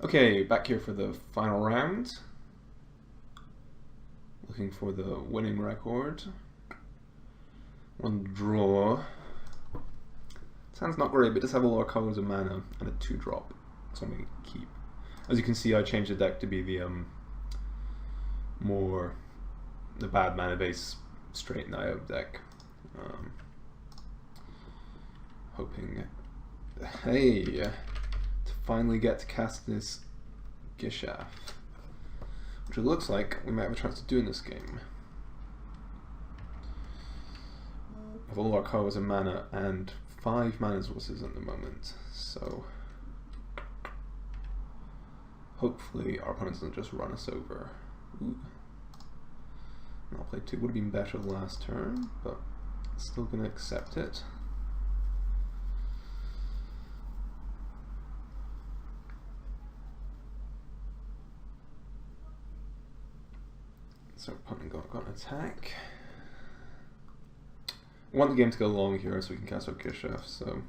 Okay, back here for the final round. Looking for the winning record. One draw. Sounds not great, but it does have a lot of colors of mana and a 2-drop, so I'm going to keep. As you can see, I changed the deck to be the the bad mana base straight Niobe deck. Hoping, hey, to finally get to cast this Gishaf, which it looks like we might have a chance to do in this game. With all our colors and mana and 5 mana sources at the moment, so hopefully our opponent doesn't just run us over. Ooh. I'll play 2, would have been better last turn, but still going to accept it. So opponent got an attack. I want the game to go long here so we can cast our Gishaf, so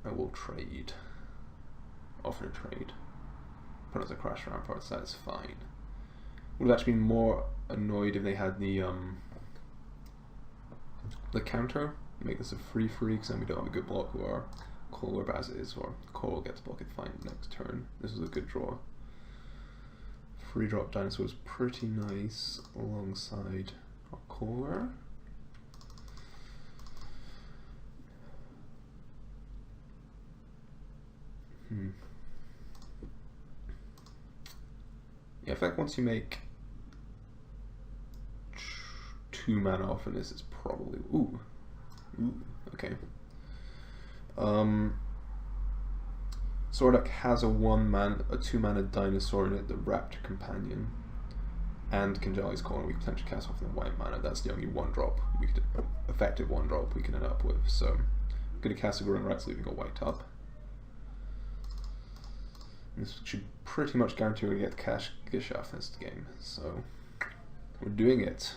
I will trade. Offer to trade. Opponent's a Crash Rampart, so that's fine. Would have actually been more annoyed if they had the counter. Make this a free because then we don't have a good block with our Coral Orb as it is, or Coral gets blocked fine next turn. This was a good draw. Free drop dinosaur is pretty nice alongside our Coral. Yeah, I feel like once you make 2 mana off of this, it's probably okay. Sworduk has a 2 mana dinosaur in it, the Raptor Companion, and Kinjali's Corner we can potentially cast off in the white mana. That's the only 1-drop we could effective 1-drop we can end up with. So I'm gonna cast a Growing Rights, leaving a white up. This should pretty much guarantee we get cash Gishaf this game, so we're doing it.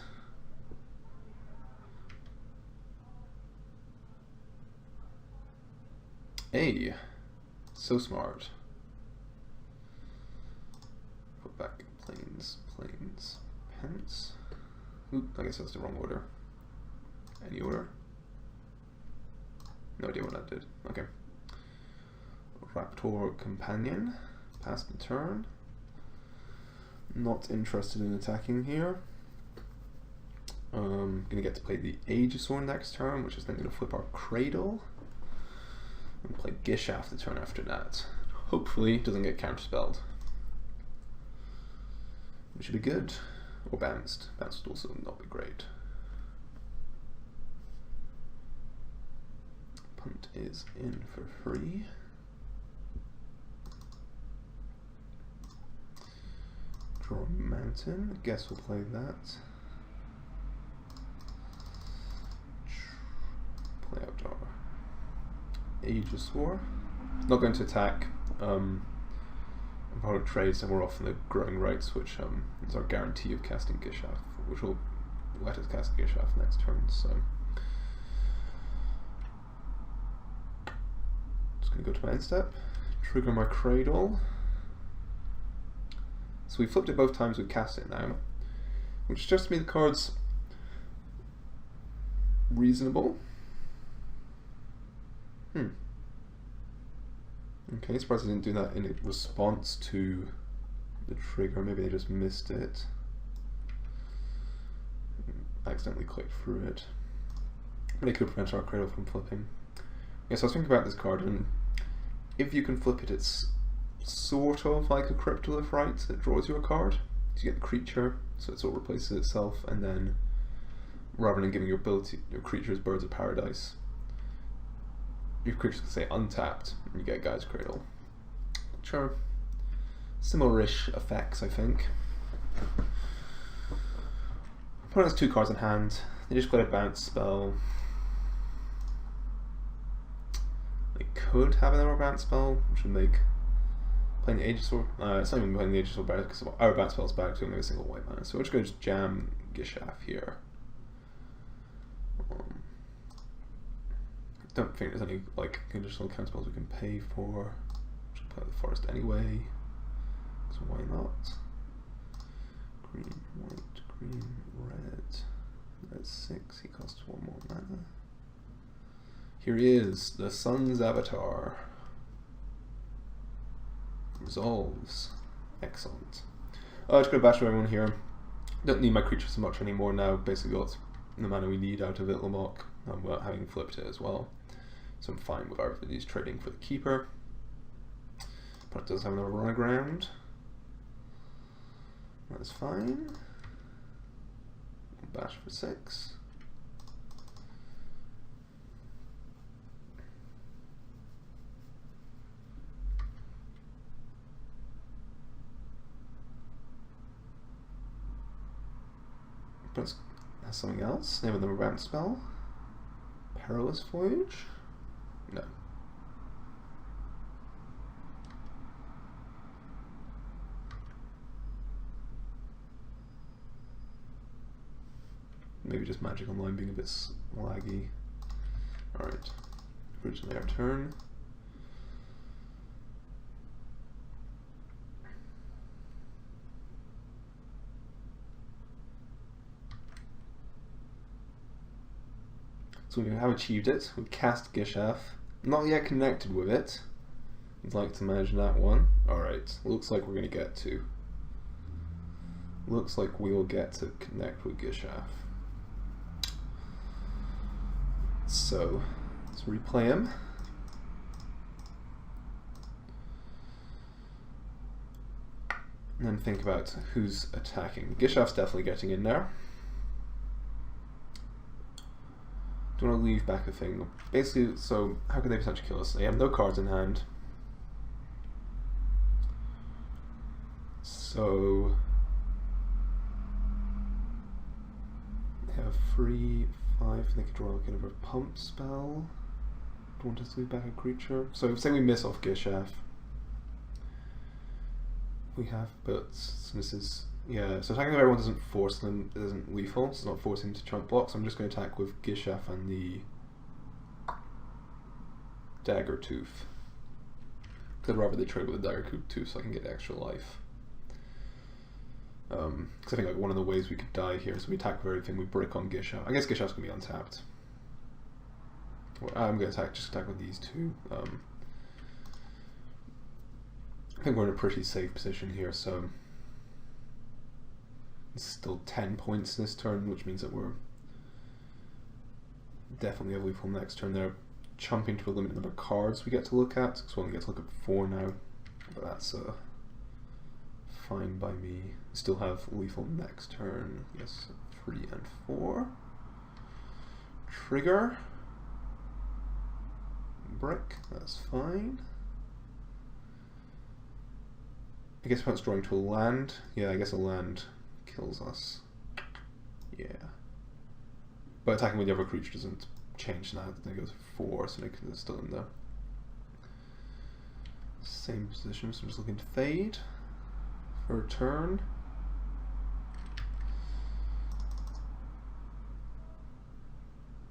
Hey, so smart. Put back planes, pence. Oop, I guess that's the wrong order. Any order? No idea what that did. Okay. Raptor Companion. Pass the turn. Not interested in attacking here. Gonna get to play the Aegisaur next turn, which is then gonna flip our Cradle. And play Gishaf the turn after that. Hopefully it doesn't get counterspelled. Which should be good. Or bounced. Bounced would also not be great. Punt is in for free. Draw a Mountain. I guess we'll play that. Play out our Aegisaur. Not going to attack. Opponent trades and we're off in the Growing Rights, which is our guarantee of casting Gishaf, which will let us cast Gishaf next turn. So just going to go to my end step, trigger my Cradle. So we flipped it both times, we cast it now, which suggests to me the card's reasonable. Okay, surprised I didn't do that in response to the trigger. Maybe they just missed it. I accidentally clicked through it. But it could prevent our Cradle from flipping. Yeah, so I was thinking about this card, and if you can flip it, it's sort of like a Cryptolith, right? It draws you a card. So you get the creature, so it sort of replaces itself, and then rather than giving your creatures Birds of Paradise, your creatures can say untapped, and you get Guy's Cradle. Sure. Similar-ish effects, I think. Opponent has 2 cards in hand. They just play a bounce spell. They could have another bounce spell, which would make playing the Aegisaur. It's not even playing the Aegisaur better because our bounce spell is back to only a single white mana. So we're just going to jam Gishaf here. Don't think there's any like additional counterspells we can pay for. Just play the forest anyway. So why not? Green, white, green, red. That's 6. He costs 1 more mana. Here he is, the sun's avatar. Resolves. Excellent. Just gonna bash everyone here. Don't need my creatures so much anymore now. Basically got the mana we need out of Ixalan, having flipped it as well. So I'm fine with either of these trading for the keeper. But it does have another run aground. That's fine. Bash for 6. But has something else. They have another ramp spell. Perilous Voyage? No. Maybe just Magic Online being a bit laggy. Alright. Originally our turn. So we have achieved it. We've cast Gishaf. Not yet connected with it. I'd like to manage that one. Alright, looks like we're going to get to. Looks like we will get to connect with Gishaf. So, let's replay him. And then think about who's attacking. Gishaf's definitely getting in there. Don't want to leave back a thing. Basically, so how can they potentially kill us? They have no cards in hand. So they have 3, 5. They could draw like another pump spell. Don't want us to leave back a creature. So say we miss off Gishaf. We have, but so this is. Yeah, so attacking if everyone doesn't force them, it isn't lethal, so it's not forcing to chunk block, so I'm just going to attack with Gishaf and the Dagger Tooth. Because I'd rather they trade with the Dagger Tooth so I can get extra life. Because I think like one of the ways we could die here, so we attack with everything, we break on Gishaf. I guess Gishaf's going to be untapped. Well, I'm going to just attack with these two. I think we're in a pretty safe position here, so it's still 10 points this turn, which means that we're definitely a lethal next turn. They're jumping to a limited number of cards we get to look at, because we only get to look at 4 now, but that's fine by me. Still have lethal next turn. Yes, 3 and 4. Trigger. Brick, that's fine. I guess opponent's drawing to a land. Yeah, I guess a land kills us. Yeah. But attacking with the other creature doesn't change now. They go to 4, so they're still in the same position. So I'm just looking to fade for a turn.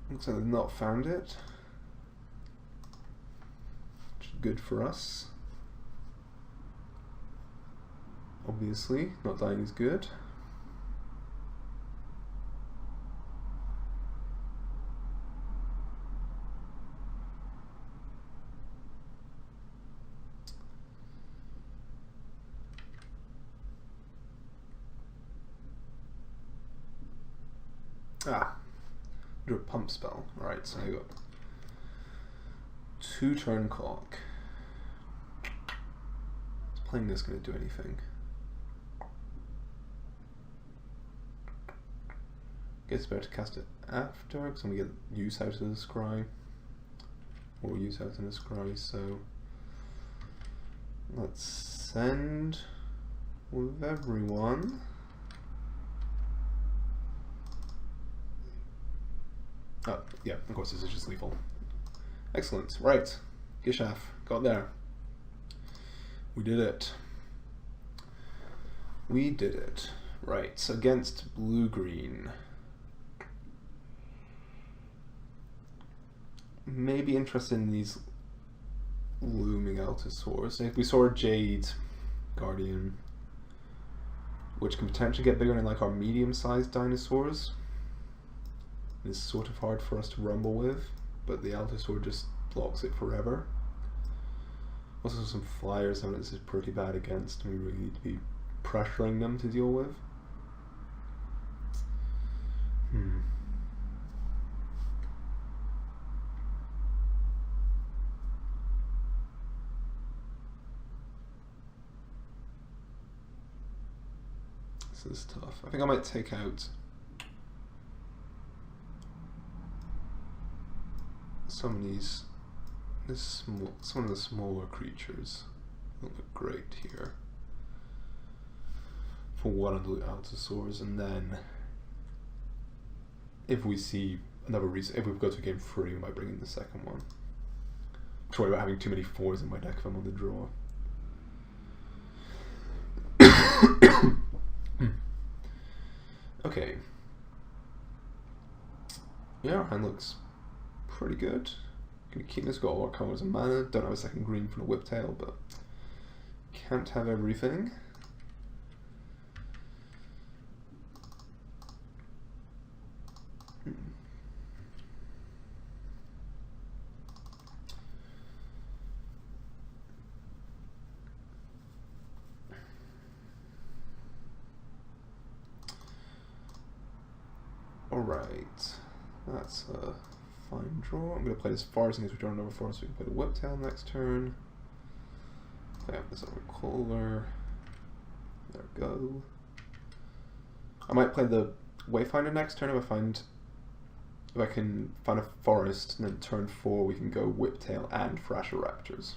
Looks like they've not found it. Which is good for us. Obviously, not dying is good. Do a pump spell. Alright, so I got 2 turn clock. Is playing this going to do anything? Guess it's better to cast it after, because I'm going to get use out of the scry. Or use out of the scry, so let's send with everyone. Oh, yeah, of course this is just lethal. Excellent, right. Gishaf, got there. We did it. We did it. Right, so against blue-green. Maybe interested in these looming out Altosaurs. If we saw a Jade Guardian, which can potentially get bigger than like our medium-sized dinosaurs, it's sort of hard for us to rumble with, but the Altosaur just blocks it forever. Also some flyers that this is pretty bad against, and we really need to be pressuring them to deal with. This is tough. I think I might take out some of these. Some of the smaller creatures don't look great here for one of the Altosaurs, and then if we see another reason, if we go to game 3, we might bring in the second one. Sorry about having too many 4s in my deck if I'm on the draw. Okay. Yeah, our hand looks pretty good. Gonna keep this, got a lot of colors and mana. Don't have a second green for the Whiptail, but can't have everything. Alright, that's a fine draw. I'm going to play this Forest in case we draw another Forest, so we can play the Whiptail next turn. Play out this other Kohler. There we go. I might play the Wayfinder next turn if I can find a Forest, and then turn 4 we can go Whiptail and Thrasheraptors.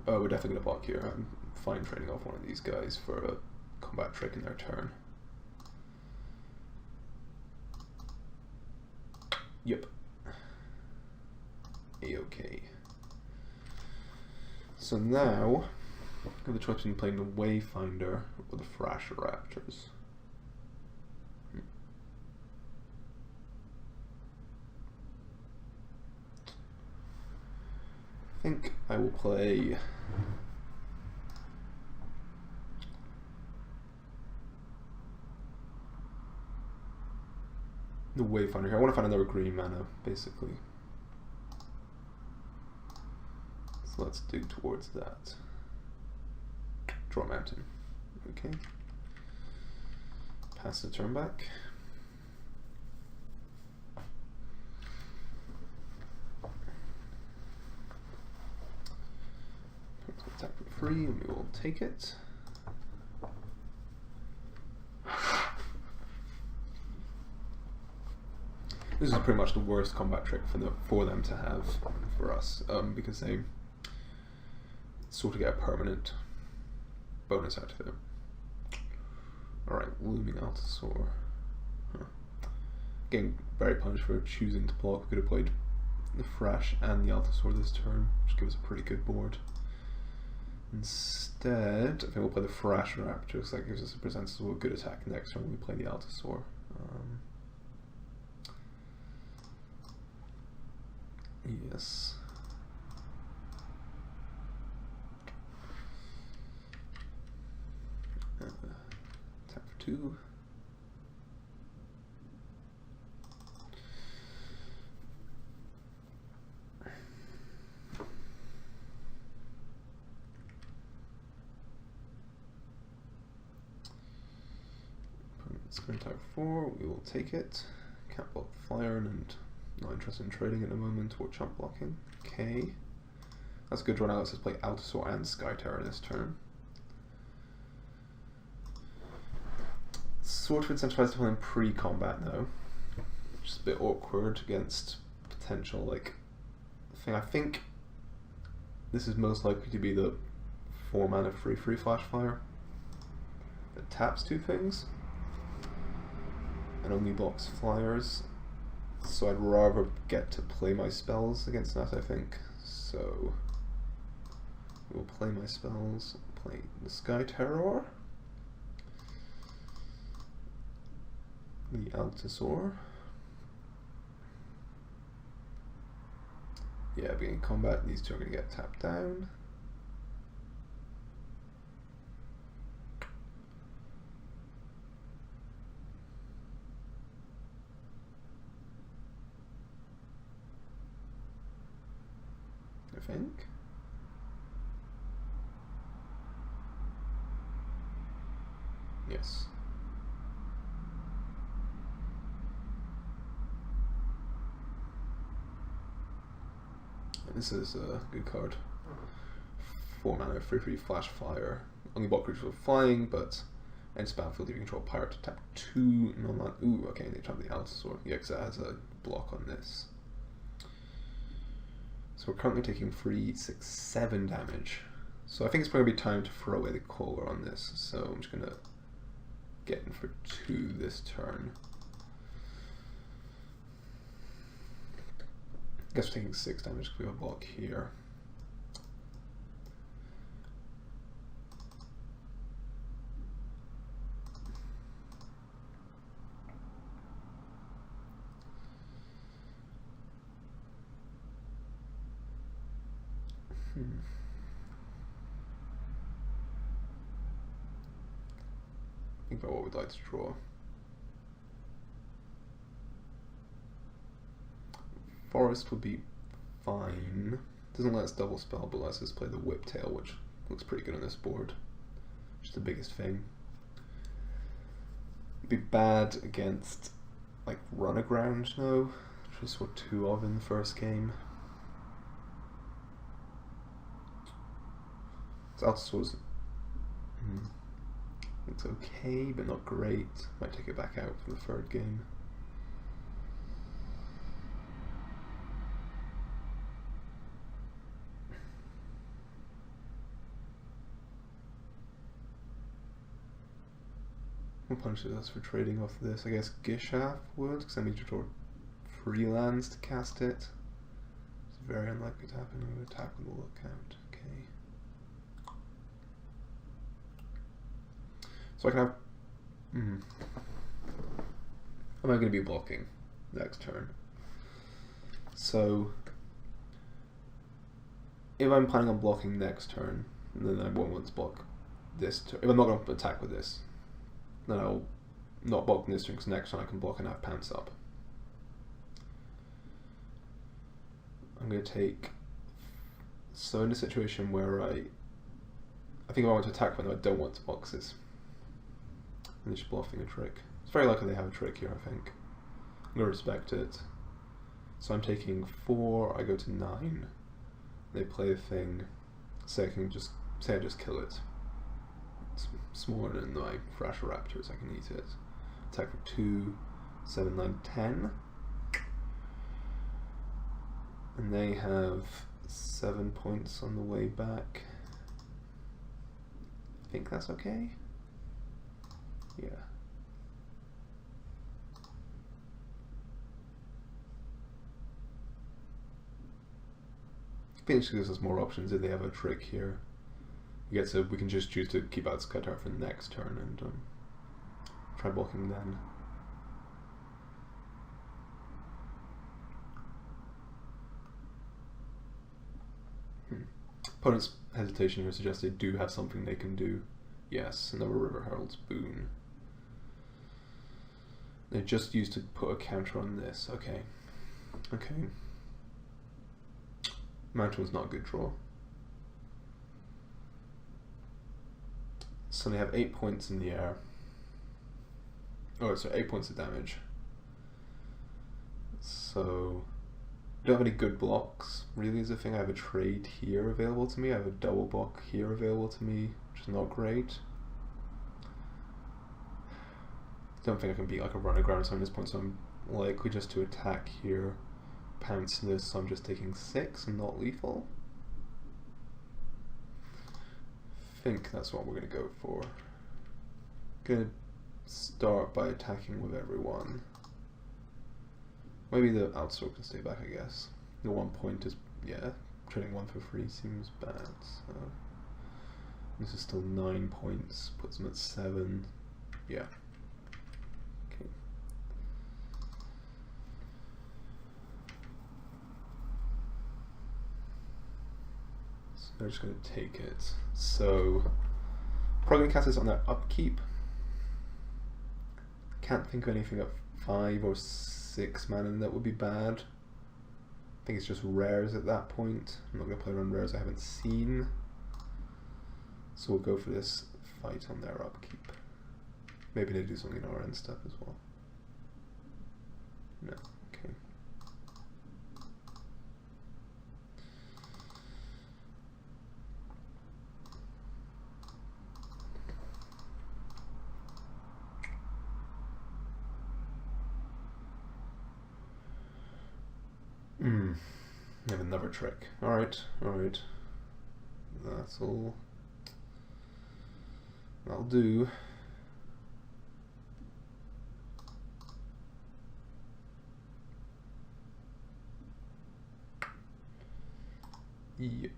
Oh, we're definitely going to block here. I'm fine trading off one of these guys for a combat trick in their turn. Yep. A-okay. So now, I have the choice between playing the Wayfinder or the Thrasheraptors. I think I will play the Wayfinder here. I want to find another green mana, basically. So let's dig towards that. Draw Mountain. Okay. Pass the turn back. Attack for free, and we will take it. This is pretty much the worst combat trick for them to have for us, because they sort of get a permanent bonus out of it. Alright, Looming Altosaur. Getting very punished for choosing to block. We could have played the Thrash and the Altosaur this turn, which gives us a pretty good board. Instead, I think we'll play the Thrasheraptor, because that gives us presents a good attack next turn when we play the Altosaur. Yes. Attack for 2. Opponent's going to attack 4. We will take it. Can't block Flyer and not interested in trading at the moment or chump blocking. Okay. That's a good draw. Now let's just play Altosaur and Skyterror this turn. Sort of incentivized to play in pre-combat though. Just a bit awkward against potential like thing. I think this is most likely to be the 4 mana free Flash Fire that taps 2 things and only blocks flyers. So I'd rather get to play my spells against that, I think. So we'll play my spells, play the Skyterror, the Altosaur, Yeah, beginning combat, these two are going to get tapped down. I think. Yes. This is a good card. 4 mana, 3/3 flash fire. Only block creatures with flying, but ends battlefield if you control pirate to tap 2 non-land. Ooh, okay, they trap the Allosaur. Yeah, because that has a block on this. So we're currently taking 3, 6, 7 damage. So I think it's probably time to throw away the collar on this. So I'm just gonna get in for 2 this turn. I guess we're taking 6 damage because we have a block here. Think about what we'd like to draw. Forest would be fine. Doesn't let us double spell, but lets us play the Whiptail, which looks pretty good on this board. Which is the biggest thing. It'd be bad against like Run Aground though, which I saw 2 of in the first game. So Allosaur's it's okay, but not great. Might take it back out for the 3rd game. What punishes us for trading off this? I guess Gishath would, because I need to draw 3 lands to cast it. It's very unlikely to happen. I'm going to attack with a lookout. Okay. So I can have... Am I going to be blocking next turn? So if I'm planning on blocking next turn, then I won't want to block this turn. If I'm not going to attack with this, then I'll not block this turn, because next turn I can block and have Pounce up. I'm going to take... So in a situation where I think if I want to attack when I don't want to box this, and they're just bluffing a trick. It's very likely they have a trick here, I think. I'm going to respect it. So I'm taking 4, I go to 9. They play a thing, say I just kill it. It's smaller than my Thrasher Raptors, I can eat it. Attack for 2, 7, 9, 10. And they have 7 points on the way back. I think that's okay. Yeah. Phoenix gives us more options if they have a trick here. We can just choose to keep out Skytar for the next turn and try blocking then. Opponent's hesitation here suggests they do have something they can do. Yes, another River Herald's Boon. They just used to put a counter on this. Okay. Okay. Mountain was not a good draw. So they have 8 points in the air. Oh, sorry, 8 points of damage. So I don't have any good blocks, really, is the thing. I have a trade here available to me. I have a double block here available to me, which is not great. Don't think I can beat like a Run Aground so at this point, so I'm likely just to attack here, pounce this, so I'm just taking 6 and not lethal. I think that's what we're going to go for. Going to start by attacking with everyone. Maybe the Allosaur can stay back, I guess. The 1 point is, yeah, trading 1 for free seems bad, so this is still 9 points, puts them at 7, yeah. Okay. they're just going to take it. So probably going to cast this on their upkeep. Can't think of anything at 5 or 6 mana that would be bad. I think it's just rares at that point. I'm not going to play around rares I haven't seen. So we'll go for this fight on their upkeep. Maybe they do something in our end step as well. No, okay. We have another trick. Alright, alright. That's all. That'll do. Yep.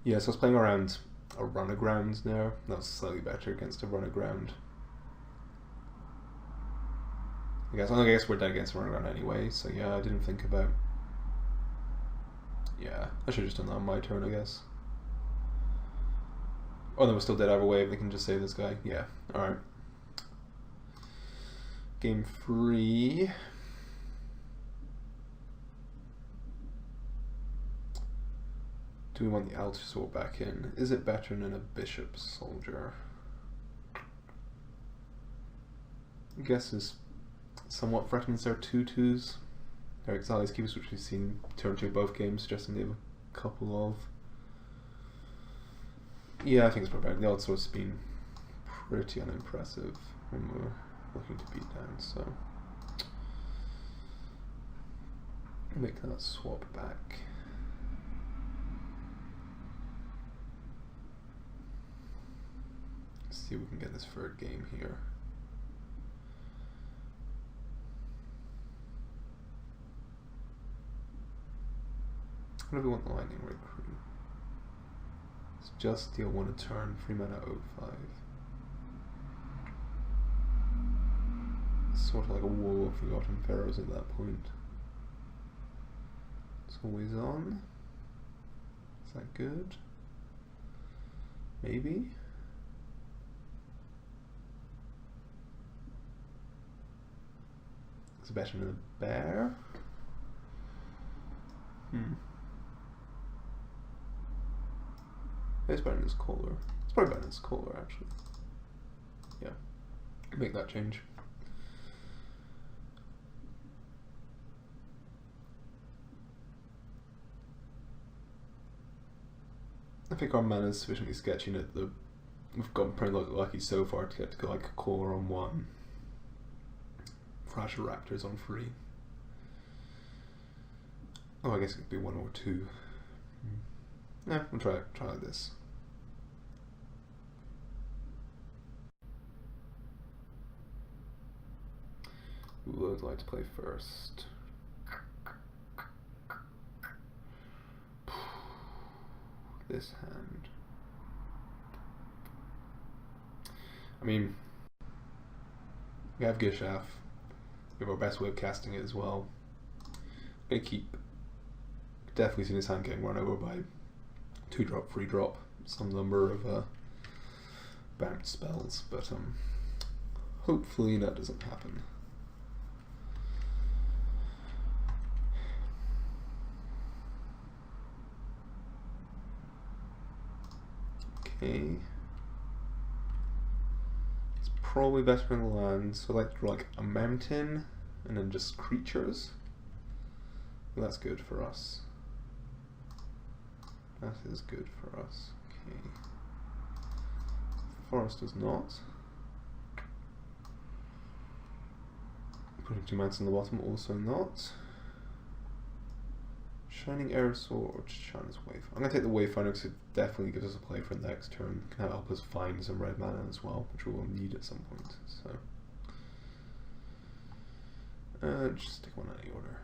Yeah, so I was playing around a run-aground now. That was slightly better against a run-aground. I guess we're dead against run-aground anyway, so yeah, I didn't think about... Yeah, I should have just done that on my turn, I guess. Oh, no, we're still dead either way, they can just save this guy. Yeah, alright. Game 3. Do we want the Altusaur back in? Is it better than a Bishop Soldier? I guess is somewhat threatens their 2/2s. Their Ixalan keepers, which we've seen turn 2 both games, suggesting they have a couple of. Yeah, I think it's probably better. The Altusaur's been pretty unimpressive when we're looking to beat down, so make that swap back. Let's see if we can get this third game here. What do we want the Lightning Ray Crew? It's just deal 1 a turn, 3 mana 0/5. Sort of like a War of Forgotten Pharaohs at that point. It's always on. Is that good? Maybe? It's better than a bear? It's better than this Kohler. It's probably better than this Kohler, actually. Yeah. Make that change. I think our mana is sufficiently sketchy that we've gotten pretty lucky so far to get to go like a Kohler on 1. Flash Raptors on 3. Oh, I guess it could be 1 or 2. Yeah, we'll try this. Who would like to play first? This hand. I mean, we have Gishaf. We have our best way of casting it as well. I'm gonna keep. Definitely seen his hand getting run over by 2-drop, 3-drop, some number of bounce spells, but hopefully that doesn't happen. Okay. It's probably better in the land, so I like to draw like a mountain and then just creatures. Well, that's good for us. That is good for us. Okay. Forest is not. Putting 2 mounts on the bottom, also not. Shining Air Sword, Shina's Wave. I'm going to take the Wayfinder because it definitely gives us a play for the next turn. Can help us find some red mana as well, which we will need at some point. So, just stick one in any order.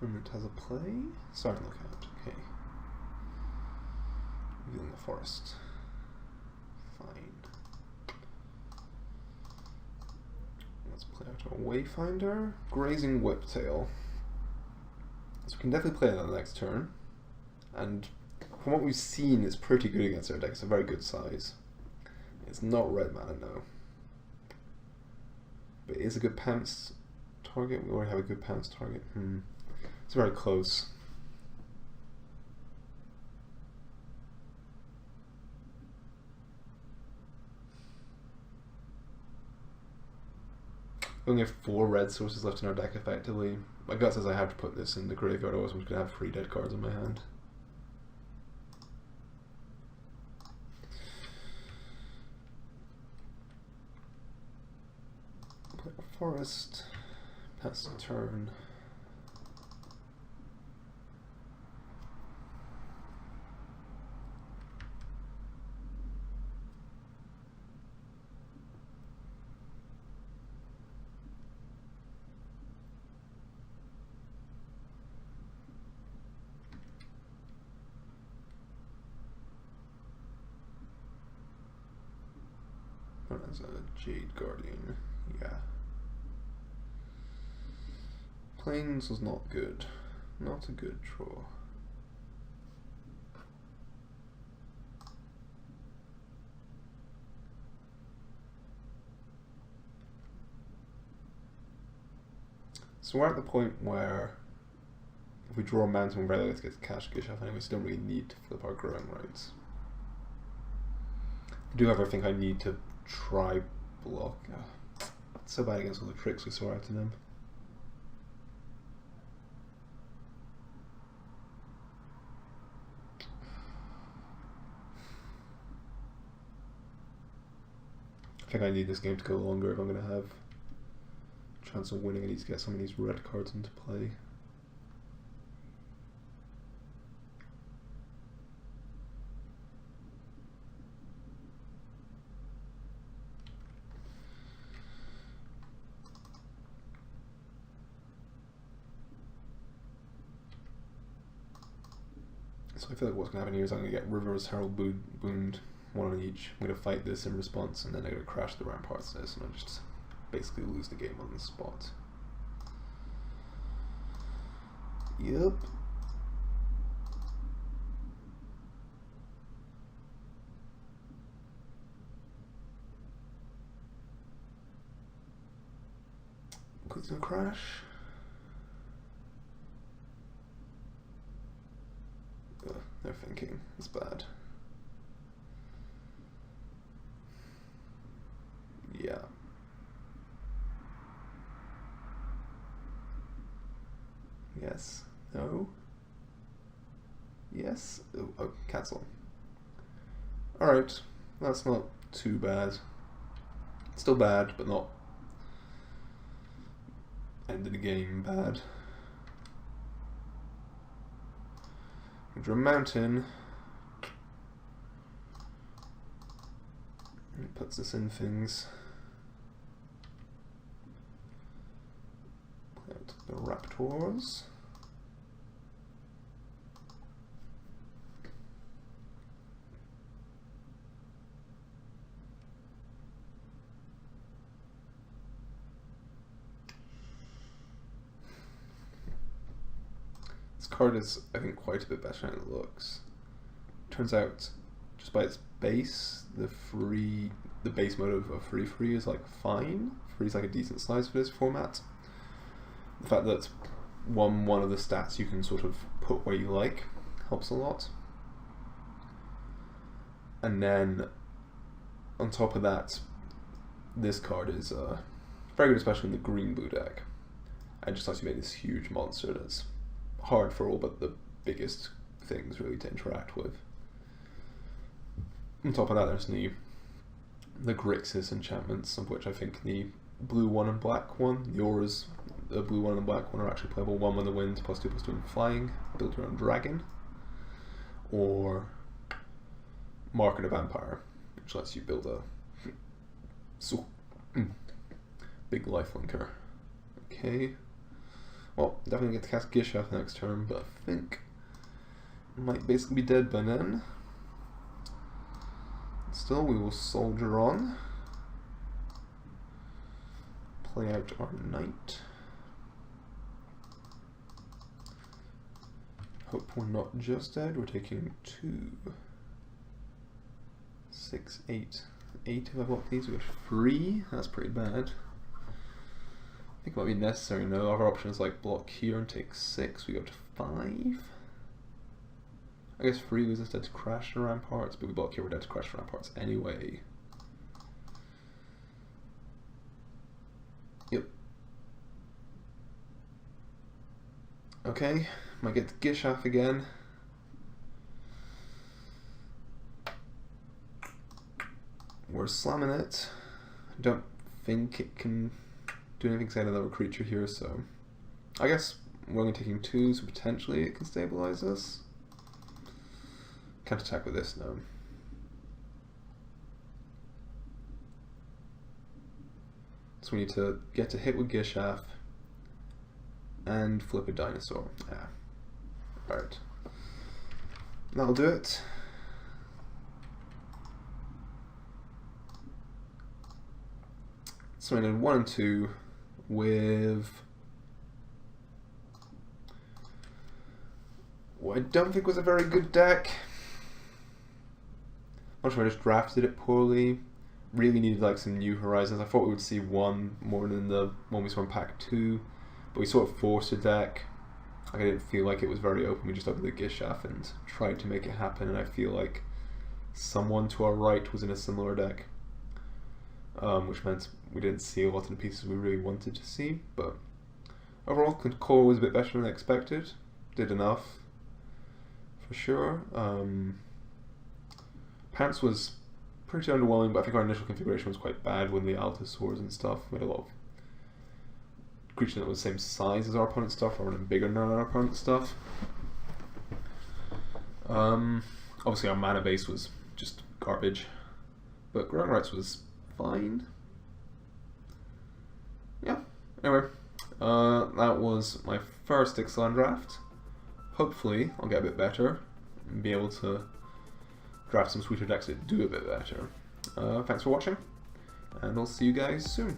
Permanent has a play. Starting lookout. Okay. Revealing the forest. Fine. Let's play out our Wayfinder. Grazing Whiptail. So we can definitely play that next turn. And from what we've seen, it's pretty good against our deck. It's a very good size. It's not red mana, no. But it is a good pounce target. We already have a good pounce target. It's very close. We only have 4 red sources left in our deck effectively. My gut says I have to put this in the graveyard, otherwise I'm just going to have 3 dead cards in my hand. Play a forest, pass the turn. As a Jade Guardian, yeah. Plains was not good. Not a good draw. So we're at the point where if we draw a mountain, we're ready to get Cash Gishaf anyway, so we don't really need to flip our growing rights. I do however think I need to try block. It's so bad against all the tricks we saw out in him. I think I need this game to go longer if I'm going to have a chance of winning. I need to get some of these red cards into play. So I feel like what's going to happen here is I'm going to get River's Herald Wound, 1 on each. I'm going to fight this in response, and then I'm going to crash the Ramparts this, and I'll just basically lose the game on the spot. Yep. Quick's going to crash. They're thinking it's bad. Yeah. Yes. No. Yes. Oh, cancel. Alright. That's not too bad. Still bad, but not end of the game bad. Draw a mountain. It puts us in things. Play out the Raptors. Card is, I think, quite a bit better than it looks. Turns out, just by its base, the base mode of free is like fine. Free is like a decent size for this format. The fact that one of the stats you can sort of put where you like helps a lot. And then on top of that, this card is very good, especially in the green-blue deck. And just lets you make this huge monster that's hard for all but the biggest things really to interact with. On top of that, there's the Grixis enchantments, of which I think the blue 1 and black one, the auras, the blue 1 and black one are actually playable. 1 with the wind, +2/+2 and flying, built around dragon, or Mark of the Vampire, which lets you build a big life linker. Okay. Well, definitely get to cast Gishath next turn, but I think I might basically be dead by then. Still, we will soldier on. Play out our knight. Hope we're not just dead. We're taking 2, 6, 8. 8 if I block these. We got 3. That's pretty bad. I think it might be necessary now. Other options like block here and take 6. We go to 5. I guess 3 was just dead to crash the ramparts, but we block here, we're dead to crash the ramparts anyway. Yep. Okay, might get the Gishath again. We're slamming it. I don't think it can do anything inside another creature here, so I guess we're only taking 2, so potentially it can stabilize us. Can't attack with this now. So we need to get a hit with Gishath and flip a dinosaur. Yeah. Alright. That'll do it. So I did 1 and 2 with what I don't think was a very good deck. I'm not sure I just drafted it poorly. Really needed like some new horizons. I thought we would see 1 more than the one we saw in pack 2, but we sort of forced a deck. Like I didn't feel like it was very open. We just looked at the Gishath and tried to make it happen, and I feel like someone to our right was in a similar deck, which meant we didn't see a lot of the pieces we really wanted to see. But overall, core was a bit better than expected. Did enough, for sure. Pants was pretty underwhelming, but I think our initial configuration was quite bad when the Altosaurs and stuff. We had a lot of creatures that was the same size as our opponent's stuff, rather than bigger than our opponent's stuff. Obviously our mana base was just garbage, but Growing Rights was fine. Yeah, anyway, that was my first Ixalan draft. Hopefully I'll get a bit better and be able to draft some sweeter decks that do a bit better. Thanks for watching, and I'll see you guys soon.